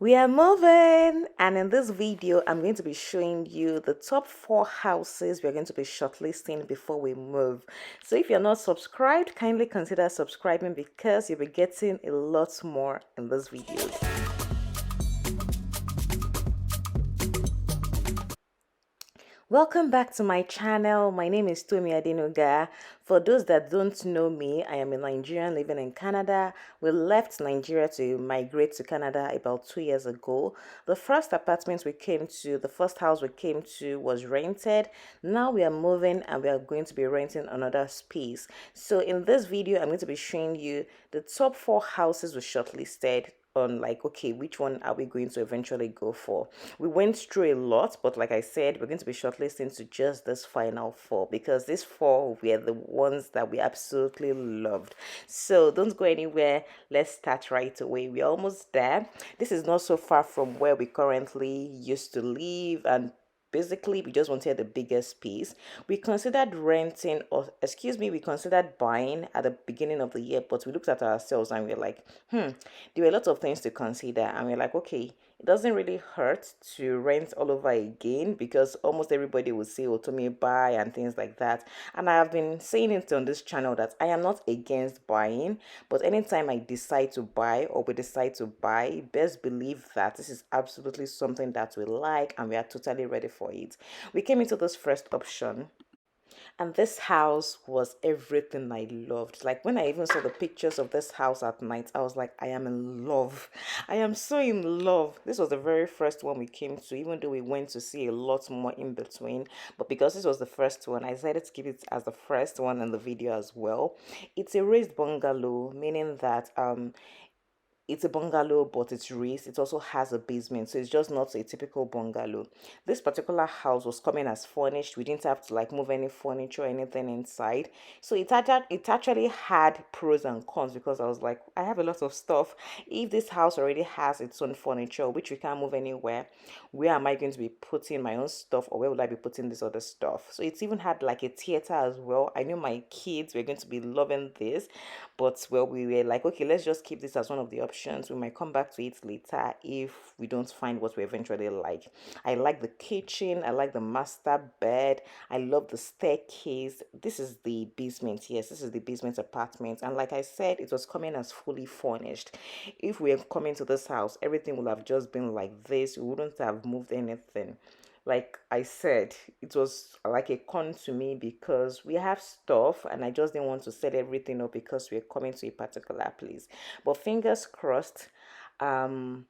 We are moving, and in this video, I'm going to be showing you the top 4 houses we're going to be shortlisting before we move. So, if you're not subscribed, kindly consider subscribing because you'll be getting a lot more in this videos. Welcome back to my channel. My name is Tomi Adenoga. For those that don't know me, I am a Nigerian living in Canada. We left Nigeria to migrate to Canada about 2 years ago. The first apartment we came to, the first house we came to was rented. Now we are moving and we are going to be renting another space. So in this video, I'm going to be showing you the top 4 houses we shortlisted on, like, okay, which one are we going to eventually go for. We went through a lot, but like I said, we're going to be shortlisting to just this final 4 because these 4 were the ones that we absolutely loved. So don't go anywhere. Let's start right away. We're almost there. This is not so far from where we currently used to live, and basically we just wanted the biggest piece. We considered renting, or excuse me, we considered buying at the beginning of the year, but we looked at ourselves and we are like, there were a lot of things to consider, and we're like, okay, it doesn't really hurt to rent all over again because almost everybody will say, oh, to me, buy and things like that. And I have been saying it on this channel that I am not against buying, but anytime I decide to buy or we decide to buy, best believe that this is absolutely something that we like and we are totally ready for it. We came into this first option, and this house was everything I loved. Like when I even saw the pictures of this house at night, I was like, I am in love. I am so in love. This was the very first one we came to, even though we went to see a lot more in between. But because this was the first one, I decided to keep it as the first one in the video as well. It's a raised bungalow, meaning that it's a bungalow, but it's raised. It also has a basement, so it's just not a typical bungalow. This particular house was coming as furnished. We didn't have to like move any furniture or anything inside. So it actually had pros and cons because I was like, I have a lot of stuff. If this house already has its own furniture, which we can't move anywhere, where am I going to be putting my own stuff, or where would I be putting this other stuff? So it's even had like a theater as well. I knew my kids were going to be loving this, but well, we were like, okay, let's just keep this as one of the options. We might come back to it later if we don't find what we eventually like. I like the kitchen. I like the master bed. I love the staircase. This is the basement. Yes, this is the basement apartment. And like I said, it was coming as fully furnished. If we are coming to this house, everything would have just been like this. We wouldn't have moved anything. Like I said, it was like a con to me because we have stuff and I just didn't want to set everything up because we're coming to a particular place. But fingers crossed, um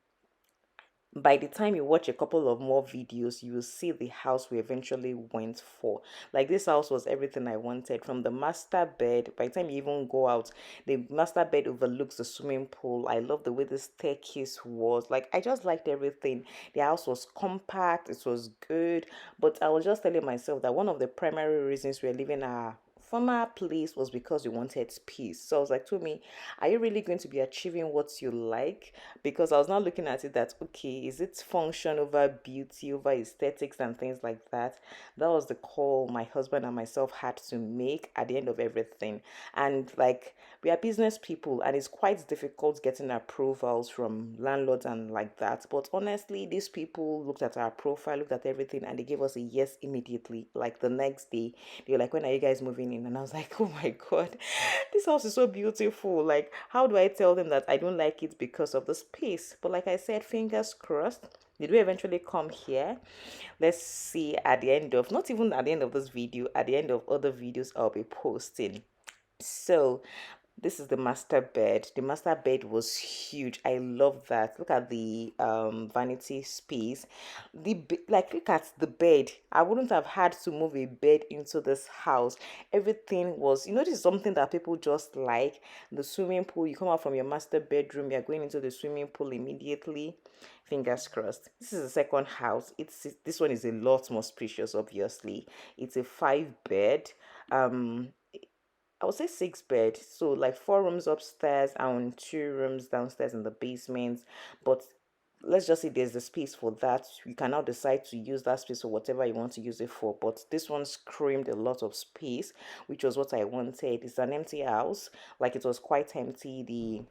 by the time you watch a couple of more videos, you will see the house we eventually went for. Like this house was everything I wanted, from the master bed. By the time you even go out, the master bed overlooks the swimming pool. I love the way the staircase was. Like I just liked everything. The house was compact, it was good. But I was just telling myself that one of the primary reasons we're leaving our former place was because we wanted peace. So I was like, to me, are you really going to be achieving what you like? Because I was not looking at it that, okay, is it function over beauty, over aesthetics and things like that? That was the call my husband and myself had to make at the end of everything. And like, we are business people and it's quite difficult getting approvals from landlords and like that. But honestly, these people looked at our profile, looked at everything, and they gave us a yes immediately. Like the next day, they were like, when are you guys moving in? And I was like, oh my God, this house is so beautiful. Like, how do I tell them that I don't like it because of the space? But like I said, fingers crossed. Did we eventually come here? Let's see at the end of, not even at the end of this video, at the end of other videos I'll be posting. So this is the master bed. The master bed was huge. I love that. Look at the vanity space. Like, look at the bed. I wouldn't have had to move a bed into this house. Everything was, this is something that people just like. The swimming pool, you come out from your master bedroom, you're going into the swimming pool immediately. Fingers crossed. This is the second house. This one is a lot more spacious, obviously. It's a 5 bed. um I would say 6 bed. So like 4 rooms upstairs and 2 rooms downstairs in the basement. But let's just say there's the space for that. You can now decide to use that space for whatever you want to use it for. But this one screamed a lot of space, which was what I wanted. It's an empty house. Like it was quite empty.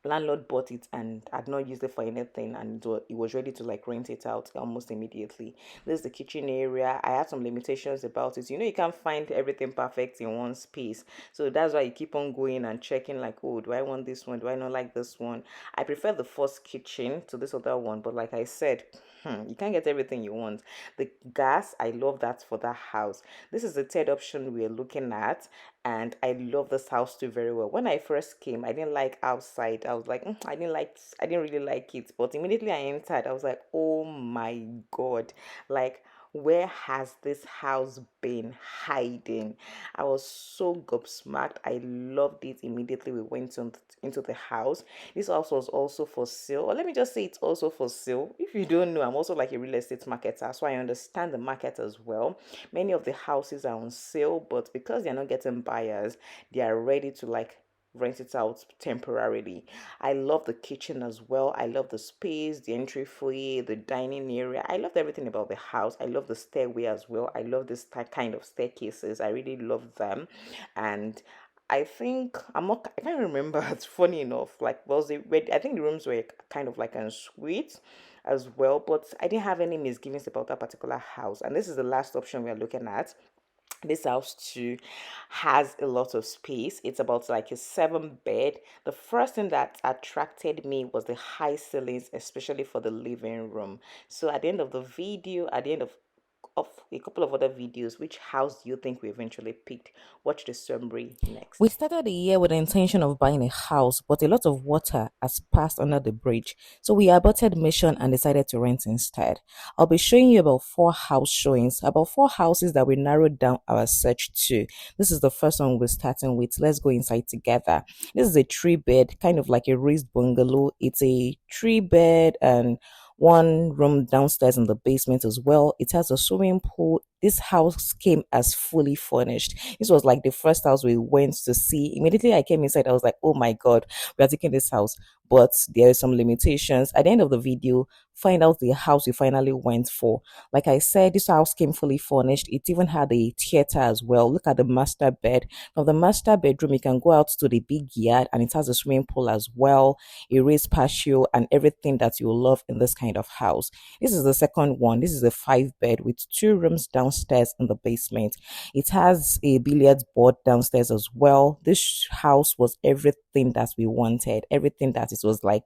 landlord bought it and had not used it for anything, and it was ready to like rent it out almost immediately. This is the kitchen area. I had some limitations about it. You can't find everything perfect in one space, so that's why you keep on going and checking, like, oh, do I want this one, do I not like this one? I prefer the first kitchen to this other one, but like I said, you can't get everything you want. The gas, I love that for that house. This is the third option we're looking at, and I love this house too very well. When I first came, I didn't like outside. I was like, I didn't really like it. But immediately I entered, I was like, oh my god, like, where has this house been hiding? I was so gobsmacked. I loved it. Immediately we went into the house. This house was also for sale. Or let me just say it's also for sale. If you don't know, I'm also like a real estate marketer, so I understand the market as well. Many of the houses are on sale, but because they're not getting buyers, they are ready to like rent it out temporarily. I love the kitchen as well. I love the space, the entry foyer, the dining area. I loved everything about the house. I love the stairway as well. I love this kind of staircases. I really love them. And I think I'm not. I can't remember. It's funny enough. Like, I think the rooms were kind of like en suite as well, but I didn't have any misgivings about that particular house. And this is the last option we are looking at. This house too has a lot of space. It's about like a seven bed. The first thing that attracted me was the high ceilings, especially for the living room. So at the end of the video, at the end of a couple of other videos, which house do you think we eventually picked? Watch the summary We next. started the year with the intention of buying a house, but a lot of water has passed under the bridge. So we aborted mission and decided to rent instead. I'll be showing you about four house showings, about four houses that we narrowed down our search to. This is the first one we're starting with. Let's go inside together. This is a three bed, kind of like a raised bungalow. It's a three bed and one room downstairs in the basement as well. It has a swimming pool. This house came as fully furnished. This was like the first house we went to see. Immediately I came inside, I was like, oh my God, we are taking this house. But there are some limitations. At the end of the video, find out the house we finally went for. Like I said, this house came fully furnished. It even had a theater as well. Look at the master bed. From the master bedroom, you can go out to the big yard, and it has a swimming pool as well, a raised patio, and everything that you love in this kind of house. This is the second one. This is a five bed with two rooms downstairs in the basement. It has a billiards board downstairs as well. This house was everything that we wanted, everything that it was like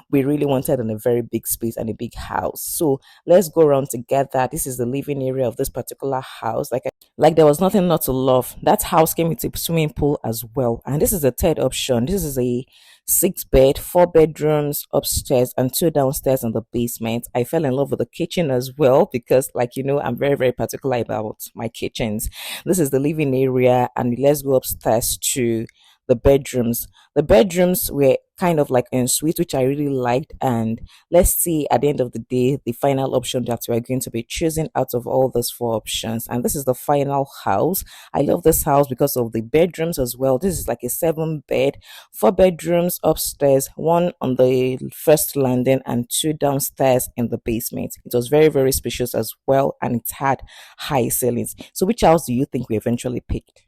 we really wanted in a very big space and a big house. So let's go around together. This is the living area of this particular house. Like there was nothing not to love. That house came with a swimming pool as well. And this is the third option. This is a six bed, four bedrooms upstairs and two downstairs in the basement. I fell in love with the kitchen as well because, like, I'm very, very particular about my kitchens. This is the living area, and let's go upstairs to the bedrooms. The bedrooms were kind of like en suite, which I really liked. And let's see at the end of the day, the final option that we're going to be choosing out of all those four options. And this is the final house. I love this house because of the bedrooms as well. This is like a seven bed, four bedrooms upstairs, one on the first landing, and two downstairs in the basement. It was very, very spacious as well, and it had high ceilings. So, which house do you think we eventually picked?